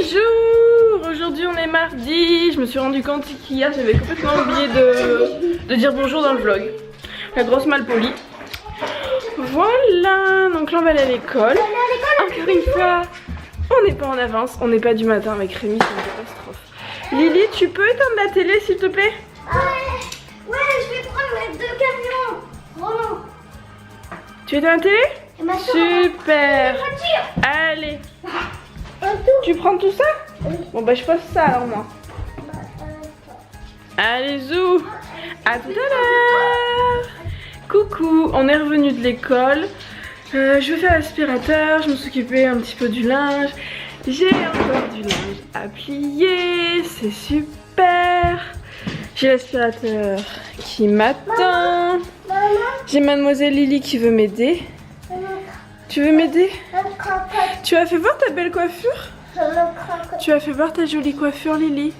Bonjour. Aujourd'hui on est mardi. Je me suis rendu compte qu'hier j'avais complètement oublié de dire bonjour dans le vlog. La grosse malpolie. Voilà, donc là on va aller à l'école. Encore une fois, on n'est pas en avance. On n'est pas du matin avec Rémi, c'est une catastrophe. Lily, tu peux éteindre la télé s'il te plaît? Ouais, je vais prendre les 2 camions. Vraiment. Tu éteins la télé? Super. Allez. Tu prends tout ça? Bon bah je pose ça alors moi. Allez zou. À tout à l'heure. Coucou, on est revenu de l'école. Je vais faire l'aspirateur, je me suis occupée un petit peu du linge. J'ai encore du linge à plier, c'est super. J'ai l'aspirateur qui m'attend. J'ai mademoiselle Lily qui veut m'aider. Tu veux m'aider? Tu as fait voir ta belle coiffure? Tu as fait voir ta jolie coiffure Lily?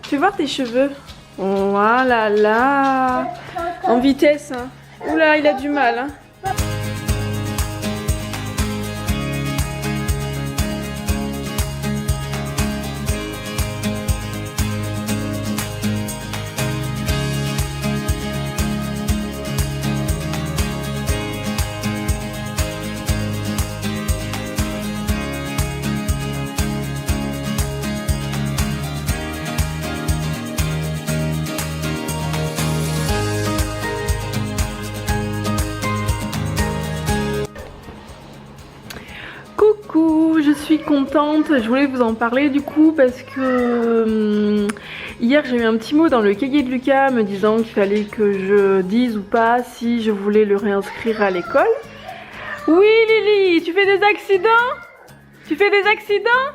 Fais voir tes cheveux. Oh là là. En vitesse hein. Oula il a du mal hein. Coucou, je suis contente, je voulais vous en parler du coup parce que hier j'ai eu un petit mot dans le cahier de Lucas me disant qu'il fallait que je dise ou pas si je voulais le réinscrire à l'école. Oui Lily, tu fais des accidents? Tu fais des accidents?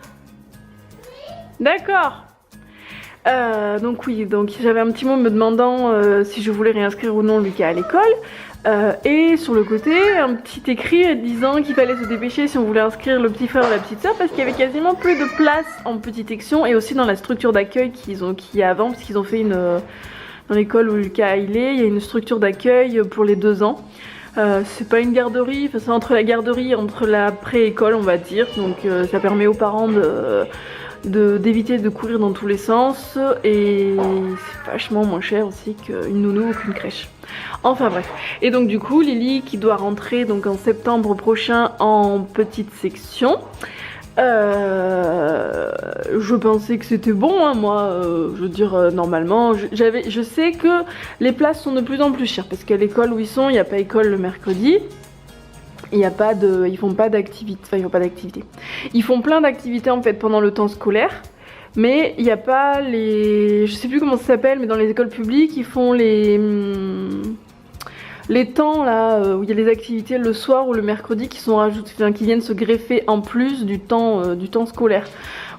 D'accord. Donc oui, donc j'avais un petit mot me demandant si je voulais réinscrire ou non Lucas à l'école. Et sur le côté, un petit écrit disant qu'il fallait se dépêcher si on voulait inscrire le petit frère ou la petite soeur parce qu'il y avait quasiment plus de place en petite section et aussi dans la structure d'accueil qu'il y a avant parce qu'ils ont fait dans l'école où Lucas il y a une structure d'accueil pour les 2 ans. C'est pas une garderie, enfin, c'est entre la garderie et entre la pré-école on va dire, donc ça permet aux parents d'éviter de courir dans tous les sens et c'est vachement moins cher aussi qu'une nounou ou qu'une crèche. Enfin bref. Et donc du coup Lily qui doit rentrer donc en septembre prochain en petite section. Je pensais que c'était bon hein, moi je veux dire normalement je sais que les places sont de plus en plus chères parce qu'à l'école où ils sont il n'y a pas école le mercredi. Ils font pas d'activité, enfin ils font pas d'activité. Ils font plein d'activités en fait pendant le temps scolaire, mais il n'y a pas les, je sais plus comment ça s'appelle, mais dans les écoles publiques ils font les temps là où il y a les activités le soir ou le mercredi qui sont rajoutées, enfin, qui viennent se greffer en plus du temps scolaire.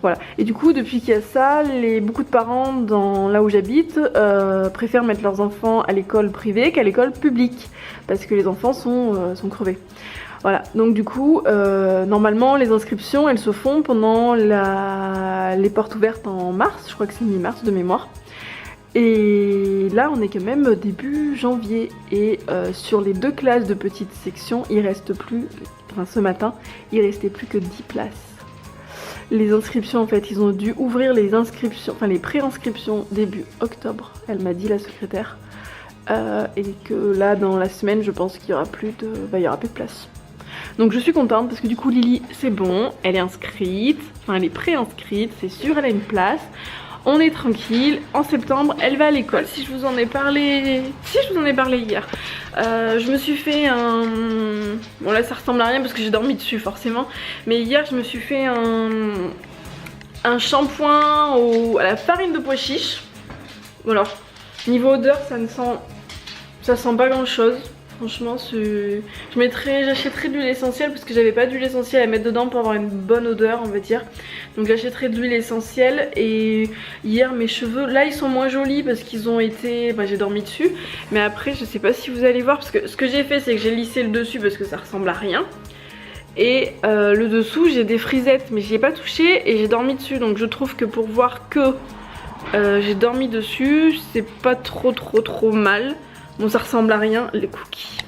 Voilà. Et du coup depuis qu'il y a ça, beaucoup de parents là où j'habite préfèrent mettre leurs enfants à l'école privée qu'à l'école publique parce que les enfants sont crevés. Voilà, donc du coup, normalement les inscriptions elles se font pendant les portes ouvertes en mars, je crois que c'est mi-mars de mémoire. Et là on est quand même début janvier et sur les 2 classes de petite section, il reste plus, enfin ce matin, il restait plus que 10 places. Les inscriptions en fait, ils ont dû ouvrir les inscriptions, enfin les pré-inscriptions début octobre, elle m'a dit la secrétaire. Et que là dans la semaine je pense qu'il y aura plus de place. Donc je suis contente parce que du coup Lily c'est bon, elle est inscrite, enfin elle est pré-inscrite, c'est sûr, elle a une place. On est tranquille, en septembre elle va à l'école. Si je vous en ai parlé, hier, je me suis fait un... Bon là ça ressemble à rien parce que j'ai dormi dessus forcément, mais hier je me suis fait un shampoing à la farine de pois chiche. Voilà, niveau odeur ça sent pas grand chose. Franchement, j'achèterai de l'huile essentielle parce que j'avais pas d'huile essentielle à mettre dedans pour avoir une bonne odeur, on va dire. Donc j'achèterai de l'huile essentielle. Et hier, mes cheveux, là ils sont moins jolis parce qu'ils ont été... j'ai dormi dessus. Mais après, je sais pas si vous allez voir parce que ce que j'ai fait, c'est que j'ai lissé le dessus parce que ça ressemble à rien. Et le dessous, j'ai des frisettes, mais j'y ai pas touché et j'ai dormi dessus. Donc je trouve que pour voir que j'ai dormi dessus, c'est pas trop mal. Bon, ça ressemble à rien, les cookies.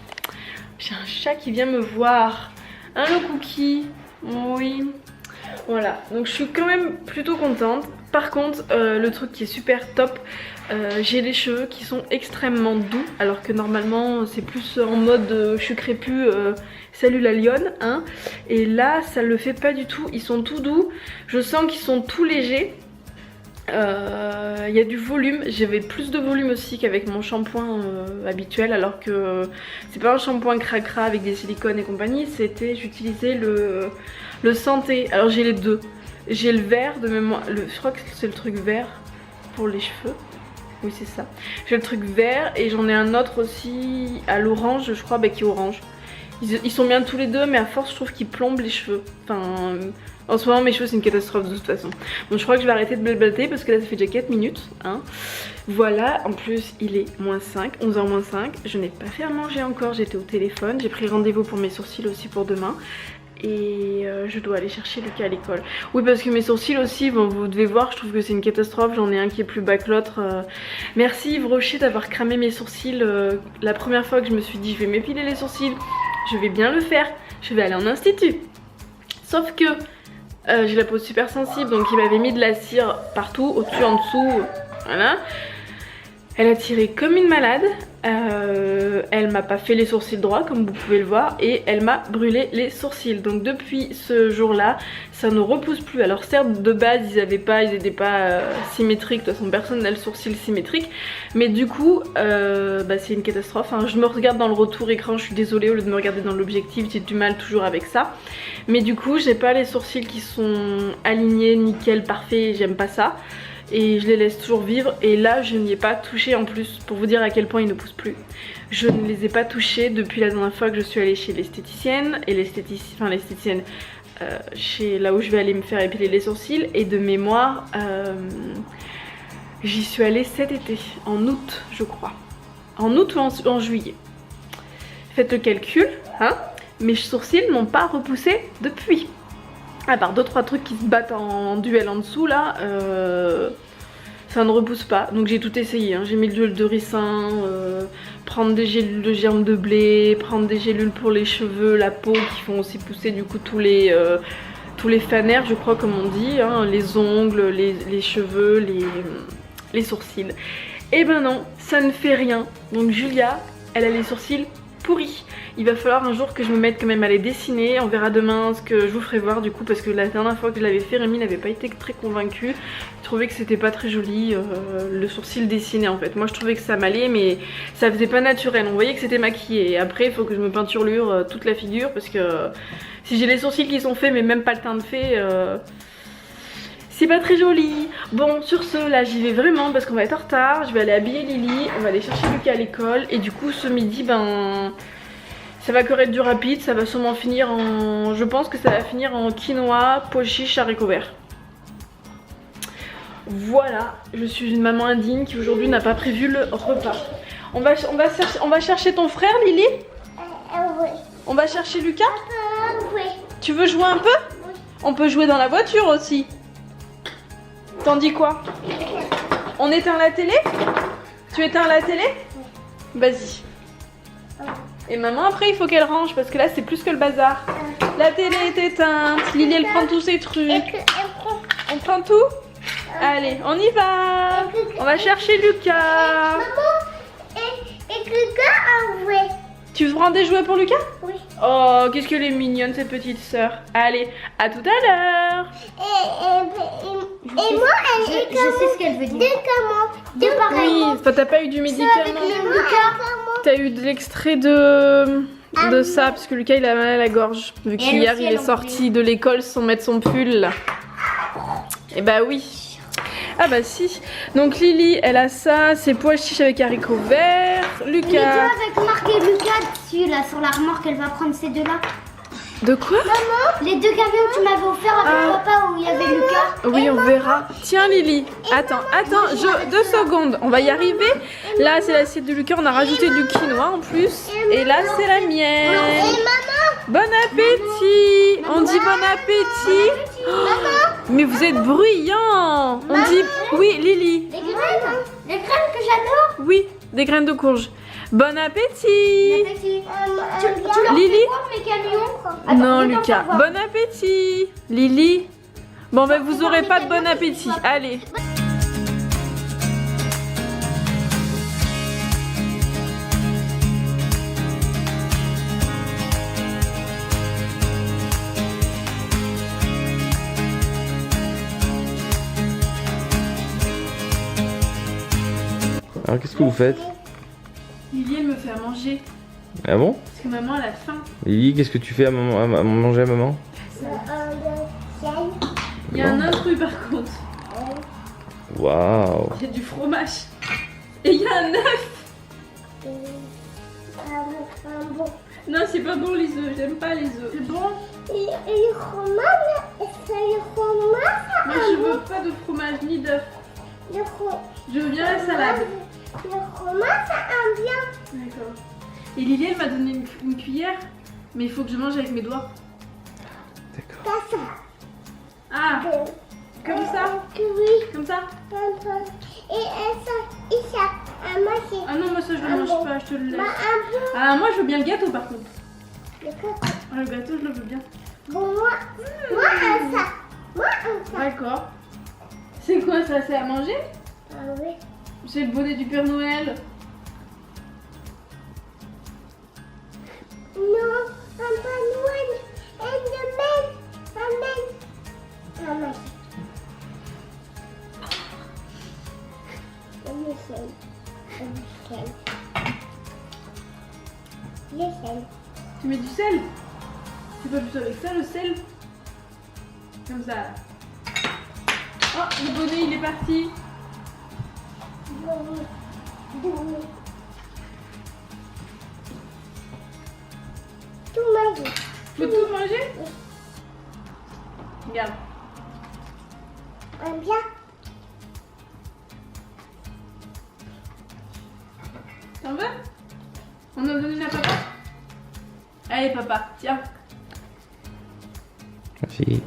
J'ai un chat qui vient me voir. Hein, le cookie? Oui. Voilà, donc je suis quand même plutôt contente. Par contre, le truc qui est super top, j'ai les cheveux qui sont extrêmement doux, alors que normalement c'est plus en mode je suis crépue, salut la lionne, hein. Et là, ça le fait pas du tout, ils sont tout doux, je sens qu'ils sont tout légers. Il y a du volume, j'avais plus de volume aussi qu'avec mon shampoing habituel, alors que c'est pas un shampoing cracra avec des silicones et compagnie, j'utilisais le santé. Alors j'ai les deux, j'ai le vert de mémoire, je crois que c'est le truc vert pour les cheveux, oui c'est ça, j'ai le truc vert et j'en ai un autre aussi à l'orange je crois, qui est orange. Ils sont bien tous les deux, mais à force je trouve qu'ils plombent les cheveux, enfin en ce moment mes cheveux c'est une catastrophe de toute façon. Donc je crois que je vais arrêter de blablater parce que là ça fait déjà 4 minutes hein. Voilà, en plus il est -5, 11h-5, je n'ai pas fait à manger encore, j'étais au téléphone, j'ai pris rendez-vous pour mes sourcils aussi pour demain. Et je dois aller chercher Lucas à l'école. Oui parce que mes sourcils aussi, bon, vous devez voir, je trouve que c'est une catastrophe. J'en ai un qui est plus bas que l'autre. Merci Yves Rocher d'avoir cramé mes sourcils. La première fois que je me suis dit je vais m'épiler les sourcils, je vais bien le faire, je vais aller en institut. Sauf que j'ai la peau super sensible, donc il m'avait mis de la cire partout, au-dessus, en dessous, voilà. Elle a tiré comme une malade, elle m'a pas fait les sourcils droits comme vous pouvez le voir et elle m'a brûlé les sourcils. Donc depuis ce jour là ça ne repousse plus. Alors certes de base ils étaient pas symétriques, de toute façon personne n'a le sourcil symétrique. Mais du coup c'est une catastrophe hein. Je me regarde dans le retour écran, je suis désolée, au lieu de me regarder dans l'objectif j'ai du mal toujours avec ça. Mais du coup j'ai pas les sourcils qui sont alignés, nickel, parfait, j'aime pas ça. Et je les laisse toujours vivre et là je n'y ai pas touché en plus pour vous dire à quel point ils ne poussent plus. Je ne les ai pas touchés depuis la dernière fois que je suis allée chez l'esthéticienne et l'esthéticienne chez là où je vais aller me faire épiler les sourcils et de mémoire j'y suis allée cet été, en août je crois. En août ou en juillet. Faites le calcul hein. Mes sourcils n'ont pas repoussé depuis. À part 2-3 trucs qui se battent en duel en dessous là, ça ne repousse pas. Donc j'ai tout essayé, hein. J'ai mis de l'huile de ricin, prendre des gélules de germe de blé, prendre des gélules pour les cheveux, la peau qui font aussi pousser du coup tous les fanères je crois comme on dit, hein, les ongles, les cheveux, les sourcils. Et ben non, ça ne fait rien. Donc Julia, elle a les sourcils pourris. Il va falloir un jour que je me mette quand même à les dessiner. On verra demain ce que je vous ferai voir du coup, parce que la dernière fois que je l'avais fait, Rémi n'avait pas été très convaincu. Il trouvait que c'était pas très joli le sourcil dessiné en fait. Moi je trouvais que ça m'allait mais ça faisait pas naturel. On voyait que c'était maquillé. Et après il faut que je me peinturlure toute la figure parce que si j'ai les sourcils qui sont faits mais même pas le teint de fait, c'est pas très joli. Bon sur ce là j'y vais vraiment parce qu'on va être en retard. Je vais aller habiller Lily, on va aller chercher Lucas à l'école. Et du coup ce midi ça va que être du rapide, ça va sûrement finir en... Je pense que ça va finir en quinoa, pois chiches, haricots verts. Voilà, je suis une maman indigne qui aujourd'hui n'a pas prévu le repas. On va chercher ton frère Lily? Oui. On va chercher Lucas? Oui. Tu veux jouer un peu? Oui. On peut jouer dans la voiture aussi. T'en dis quoi? On éteint la télé? Tu éteins la télé? Vas-y. Et maman après il faut qu'elle range parce que là c'est plus que le bazar. La télé est éteinte, Lily elle prend tous ses trucs. On prend tout? Allez, on y va. On va chercher Lucas. Maman, et Lucas a joué. Tu veux prendre des jouets pour Lucas? Oui. Oh, qu'est-ce qu'elle est mignonne cette petite sœur. Allez, à tout à l'heure. Et moi, elle est Je sais ce qu'elle veut dire. de pareil. Oui, enfin, t'as pas eu du médicament. Avec le Lucas. T'as eu de l'extrait de ça parce que Lucas il a mal à la gorge. Vu qu'hier il est sorti de l'école sans mettre son pull là. Et bah oui. Ah bah si. Donc Lily elle a ça, c'est pois chiches avec haricots verts. Les deux Lucas. avec marqué Lucas dessus là sur la remorque, elle va prendre ces deux là. De quoi? Les deux camions que tu m'avais offert avec papa où il y avait Lucas. Oui on verra. Tiens Lily. Attends, 2 secondes. On va y arriver. Là c'est l'assiette de Lucas, on a rajouté du quinoa en plus. Et là c'est la mienne. Et maman, Bon appétit. On dit bon appétit. Mais vous êtes bruyants. On dit oui Lily. les graines que j'adore. Oui, des graines de courge. Bon appétit. Tu Lily? voir mes camions? Non Lucas. Bon appétit. Lily. Bon, ben vous aurez pas de bon appétit. Allez. Alors qu'est-ce que vous faites? Lily, elle me fait à manger. Ah bon? Parce que maman, elle a faim. Lily, qu'est-ce que tu fais à manger à maman? Il y a un intrus par contre. Waouh! Il y a du fromage. Et il y a un œuf. Non, c'est pas bon les œufs. J'aime pas les œufs. C'est bon? Moi, je veux pas de fromage ni d'œuf. Je veux bien la salade. Le fromage, ça aime bien. D'accord. Et Lily, elle m'a donné une cuillère. Mais il faut que je mange avec mes doigts. D'accord. Ça. Ah, comme ça? Oui. Comme ça? Et ça, à manger. Ah non, moi ça je le mange pas, je te le laisse. Bah, un peu. Ah, moi je veux bien le gâteau par contre. Le gâteau. Ah, le gâteau, je le veux bien. Bon, moi, ça. Moi, ça. D'accord. C'est quoi ça? C'est à manger? Ah oui. C'est le bonnet du Père Noël. Non, un peu Noël. Amen. Le sel. Tu mets du sel? C'est pas plutôt avec ça le sel? Comme ça là. Oh, le bonnet il est parti. Tout manger. Faut tout manger? Regarde. Un bien. T'en veux? On en donne une à papa? Allez papa, tiens. Merci.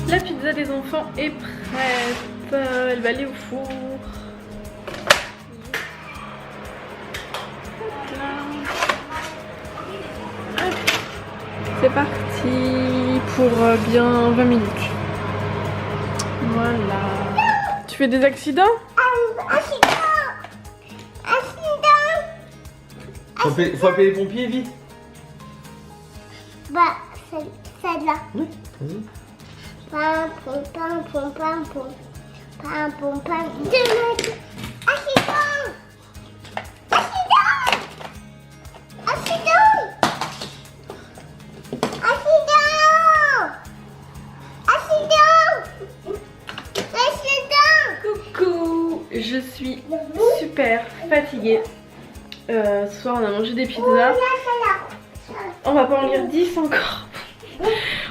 La pizza des enfants est prête. Elle va aller au four. Hop là. Hop. C'est parti pour bien 20 minutes. Voilà. Tu fais des accidents? Faut appeler les pompiers vite. Bah, celle-là. Oui, vas-y. Pam, pom, pam, pom, pam, pom. Pam, pom, pam. Accident! Coucou, je suis super fatiguée. Ce soir on a mangé des pizzas. On va pas en lire 10 encore.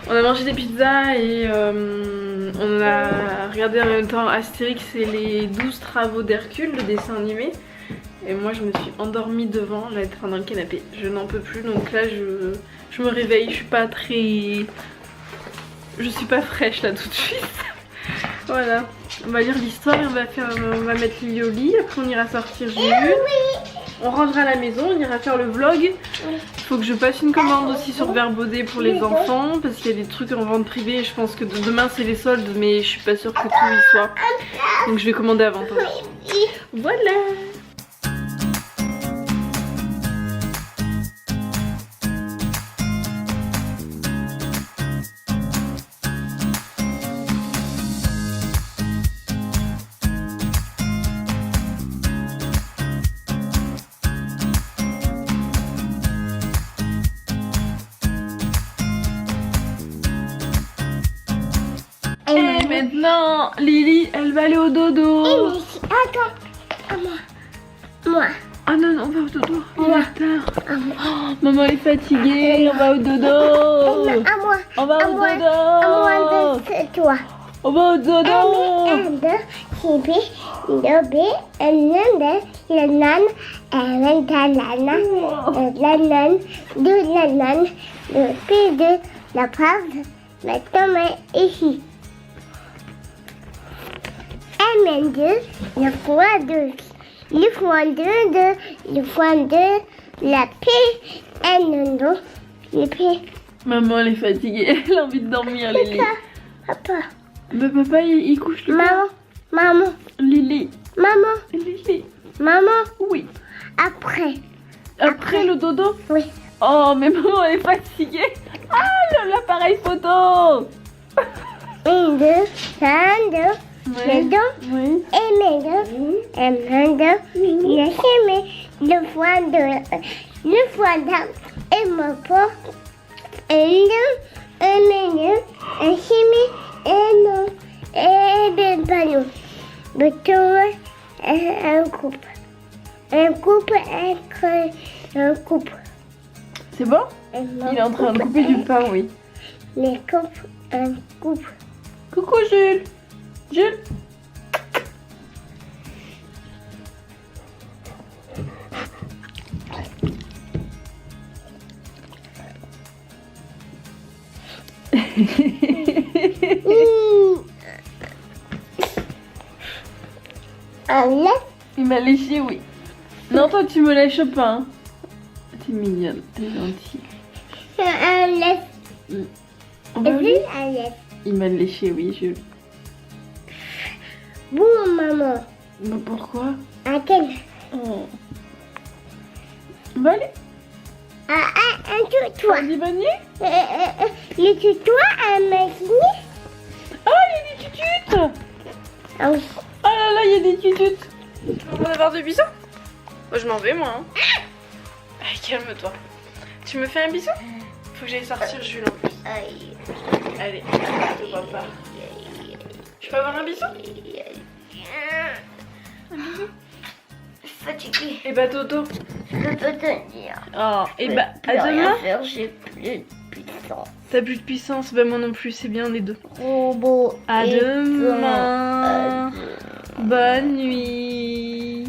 On a mangé des pizzas et on a regardé en même temps Astérix et les 12 travaux d'Hercule, le dessin animé. Et moi je me suis endormie devant, là être dans le canapé. Je n'en peux plus, donc là je me réveille, je suis pas très... Je suis pas fraîche là tout de suite. Voilà, on va lire l'histoire et on va mettre Lily au lit, après on ira sortir, j'ai vu. On rentrera à la maison, on ira faire le vlog. Faut que je passe une commande aussi sur Verbaudet pour les enfants parce qu'il y a des trucs en vente privée et je pense que demain c'est les soldes mais je suis pas sûre que tout y soit. Donc je vais commander avant. Voilà. Et maintenant, Lily, elle va aller au dodo. Moi. Ah non, on va au dodo. Il est tard. Oh, maman est fatiguée, on va au dodo. À moi. On va au À moi dodo. de toi. On va au dodo. Le pied de la preuve, maintenant ici. Un, deux, le roi de Le point de la paix et non, le paix. Maman, elle est fatiguée. Elle a envie de dormir, Lily. Papa. Bah, papa, il couche le Maman. Lily. Maman. Lily. Maman. Oui. Après. Le dodo? Oui. Oh, mais maman, elle est fatiguée. Ah, l'appareil photo. 1, 2, 3, 2. Oui. Oui. Le foie d'âme et mon pot. Et non. Et des ballons. Le tour est un coupe. Un coupe. C'est bon? Il est en train de couper du pain, oui. Les coupes, un coupe. Coucou, Jules. Jules. Un lait. Il m'a léché, oui. Non, toi, tu me lèches pas. Hein. T'es mignonne, t'es gentille. Un lait. On va Et lui. puis un lait. Il m'a léché, oui, Jules. Bon, maman. Mais pourquoi? À quel? Oh. Bah allez, Un tutoie. on dit bonne nuit. Le tutoie, un machine. Ah, il y a des tututes. Ah oui. Oh là là, il y a des tututes. On va avoir des bisous. Moi, je m'en vais, moi. Hein. Allez, calme-toi. Tu me fais un bisou? Faut que j'aille sortir Jules en plus. Allez, papa. Je peux avoir un bisou? Un bisou? Fatiguée. Et bah, Toto. Je peux pas te dire. Oh, et bah, Je à peux rien demain. faire, j'ai plus de puissance. T'as plus de puissance? Bah, moi non plus, c'est bien les deux. Robot. À et demain. quand- Bonne nuit.